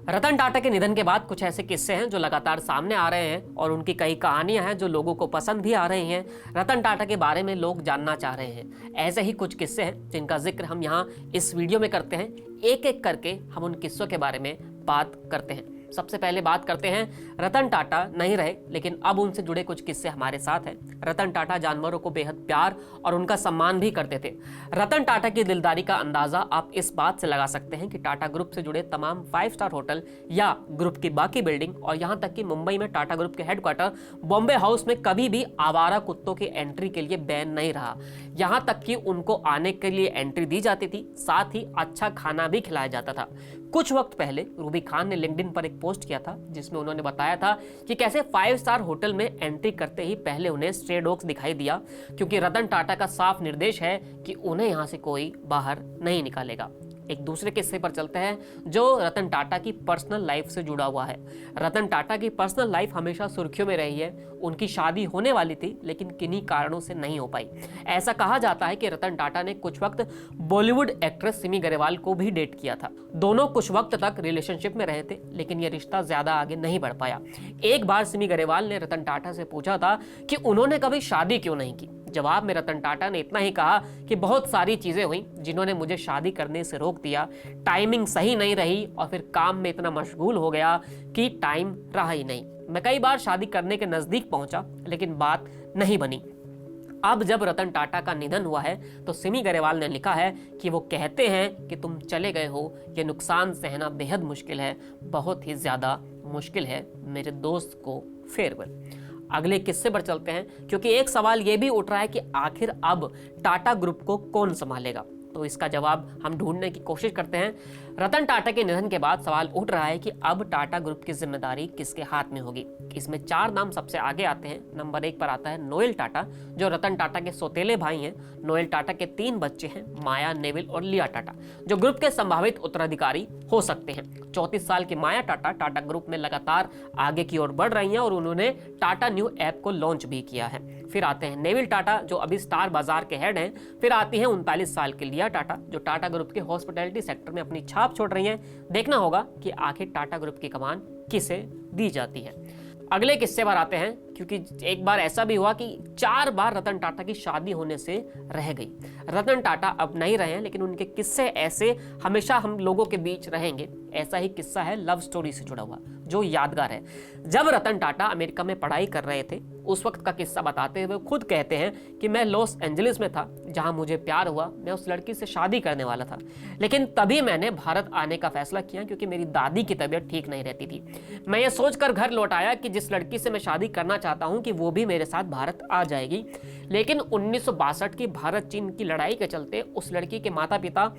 रतन टाटा के निधन के बाद कुछ ऐसे किस्से हैं जो लगातार सामने आ रहे हैं और उनकी कई कहानियां हैं जो लोगों को पसंद भी आ रही हैं। रतन टाटा के बारे में लोग जानना चाह रहे हैं। ऐसे ही कुछ किस्से हैं जिनका जिक्र हम यहाँ इस वीडियो में करते हैं। एक एक करके हम उन किस्सों के बारे में बात करते हैं। सबसे पहले बात करते हैं, रतन टाटा नहीं रहे लेकिन अब उनसे जुड़े कुछ किस्से हमारे साथ हैं। रतन टाटा जानवरों को बेहद प्यार और उनका सम्मान भी करते थे। रतन टाटा की दिलदारी का अंदाजा आप इस बात से लगा सकते हैं कि टाटा ग्रुप से जुड़े तमाम 5 स्टार होटल या ग्रुप की बाकी बिल्डिंग और यहां तक कि मुंबई में टाटा ग्रुप के हेडक्वार्टर बॉम्बे हाउस में कभी भी आवारा कुत्तों की एंट्री के लिए बैन नहीं रहा। यहां तक कि उनको आने के लिए एंट्री दी जाती थी, साथ ही अच्छा खाना भी खिलाया जाता था। कुछ वक्त पहले रूबी खान ने लिंक्डइन पर एक पोस्ट किया था जिसमें उन्होंने बताया था कि कैसे 5 स्टार होटल में एंट्री करते ही पहले उन्हें स्ट्रे डॉग्स दिखाई दिया, क्योंकि रतन टाटा का साफ निर्देश है कि उन्हें यहां से कोई बाहर नहीं निकालेगा। एक दूसरे किस्से पर चलते हैं जो रतन टाटा की पर्सनल लाइफ से जुड़ा हुआ है। रतन टाटा की पर्सनल लाइफ हमेशा सुर्खियों में रही है। उनकी शादी होने वाली थी लेकिन किन्हीं कारणों से नहीं हो पाई। ऐसा कहा जाता है कि रतन टाटा ने कुछ वक्त बॉलीवुड एक्ट्रेस सिमी ग्रेवाल को भी डेट किया था। दोनों कुछ वक्त तक रिलेशनशिप में रहे थे लेकिन यह रिश्ता ज्यादा आगे नहीं बढ़ पाया। एक बार सिमी ग्रेवाल ने रतन टाटा से पूछा था कि उन्होंने कभी शादी क्यों नहीं की। जवाब में रतन टाटा ने इतना ही कहा कि बहुत सारी चीजें हुई जिन्होंने मुझे शादी करने से रोक दिया। टाइमिंग सही नहीं रही और फिर काम में इतना मशगूल हो गया कि टाइम रहा ही नहीं। मैं कई बार शादी करने के नजदीक पहुंचा लेकिन बात नहीं बनी। अब जब रतन टाटा का निधन हुआ है तो सिमी ग्रेवाल ने लिखा है कि वो कहते हैं कि तुम चले गए हो, ये नुकसान सहना बेहद मुश्किल है, बहुत ही ज्यादा मुश्किल है। मेरे दोस्त को फेयरवेल। अगले किस्से पर चलते हैं, क्योंकि एक सवाल यह भी उठ रहा है कि आखिर अब टाटा ग्रुप को कौन संभालेगा। तो इसका जवाब हम ढूंढने की कोशिश करते हैं। रतन टाटा के निधन के बाद सवाल उठ रहा है कि अब टाटा ग्रुप की जिम्मेदारी किसके हाथ में होगी। इसमें 4 नाम सबसे आगे आते हैं। नंबर 1 पर आता है नोएल टाटा, जो रतन टाटा के सौतेले भाई हैं। नोएल टाटा के 3 बच्चे हैं, माया, नेविल और लिया टाटा, जो ग्रुप के संभावित उत्तराधिकारी हो सकते हैं। 34 साल की माया टाटा टाटा ग्रुप में लगातार आगे की ओर बढ़ रही हैं और उन्होंने टाटा न्यू ऐप को लॉन्च भी किया है। फिर आते हैं नेविल टाटा, जो अभी स्टार बाजार के हेड हैं। फिर आती है 39 साल की लिया टाटा, जो टाटा ग्रुप के हॉस्पिटैलिटी सेक्टर में अपनी छाप छोड़ रही हैं। देखना होगा कि आखिर टाटा ग्रुप की कमान किसे दी जाती है। अगले किस्से पर आते हैं, क्योंकि एक बार ऐसा भी हुआ कि 4 बार रतन टाटा की शादी होने से रह गई। रतन टाटा अब नहीं रहे हैं लेकिन उनके किस्से ऐसे हमेशा हम लोगों के बीच रहेंगे। ऐसा ही किस्सा है लव स्टोरी से जुड़ा हुआ जो यादगार है। जब रतन टाटा अमेरिका में पढ़ाई कर रहे थे उस वक्त का किस्सा बताते हुए खुद कहते हैं कि मैं लॉस एंजलिस में था जहां मुझे प्यार हुआ। मैं उस लड़की से शादी करने वाला था लेकिन तभी मैंने भारत आने का फैसला किया क्योंकि मेरी दादी की तबीयत ठीक नहीं रहती थी। मैं ये सोचकर घर लौट आया कि जिस लड़की से मैं शादी करना चाहता हूं कि वो भी मेरे साथ भारत आ जाएगी। लेकिन 1962 की भारत चीन की लड़ाई के चलते उस लड़की के माता पिता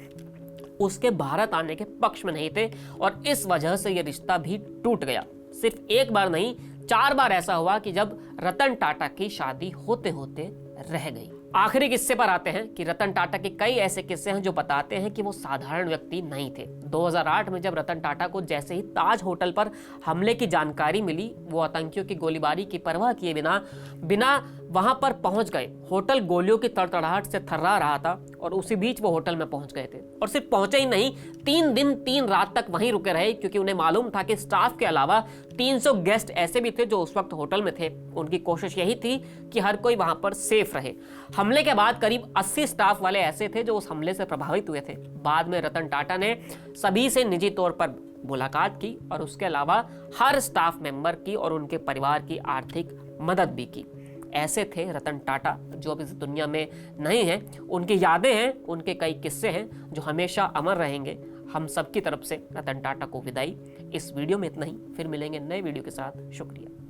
उसके भारत आने के पक्ष में नहीं थे और इस वजह से यह रिश्ता भी टूट गया। सिर्फ एक बार नहीं, 4 बार ऐसा हुआ कि जब रतन टाटा की शादी होते होते रह गई। आखिरी किस्से पर आते हैं कि रतन टाटा के कई ऐसे किस्से हैं जो बताते हैं कि वो साधारण व्यक्ति नहीं थे। 2008 में जब रतन टाटा को जैसे ही ताज होटल पर हमले की जानकारी मिली, वो आतंकियों की गोलीबारी की परवाह किए बिना वहां पर पहुंच गए। होटल गोलियों की तड़तड़ाहट से थर्रा रहा था और उसी बीच वो होटल में पहुंच गए थे। और सिर्फ पहुंचे ही नहीं, 3 दिन 3 रात तक वहीं रुके रहे, क्योंकि उन्हें मालूम था कि स्टाफ के अलावा 300 गेस्ट ऐसे भी थे जो उस वक्त होटल में थे। उनकी कोशिश यही थी कि हर कोई वहां पर सेफ रहे। हमले के बाद करीब 80 स्टाफ वाले ऐसे थे जो उस हमले से प्रभावित हुए थे। बाद में रतन टाटा ने सभी से निजी तौर पर मुलाकात की और उसके अलावा हर स्टाफ मेंबर की और उनके परिवार की आर्थिक मदद भी की। ऐसे थे रतन टाटा जो अब इस दुनिया में नहीं हैं। उनकी यादें हैं, उनके कई किस्से हैं जो हमेशा अमर रहेंगे। हम सबकी तरफ से रतन टाटा को विदाई। इस वीडियो में इतना ही, फिर मिलेंगे नए वीडियो के साथ। शुक्रिया।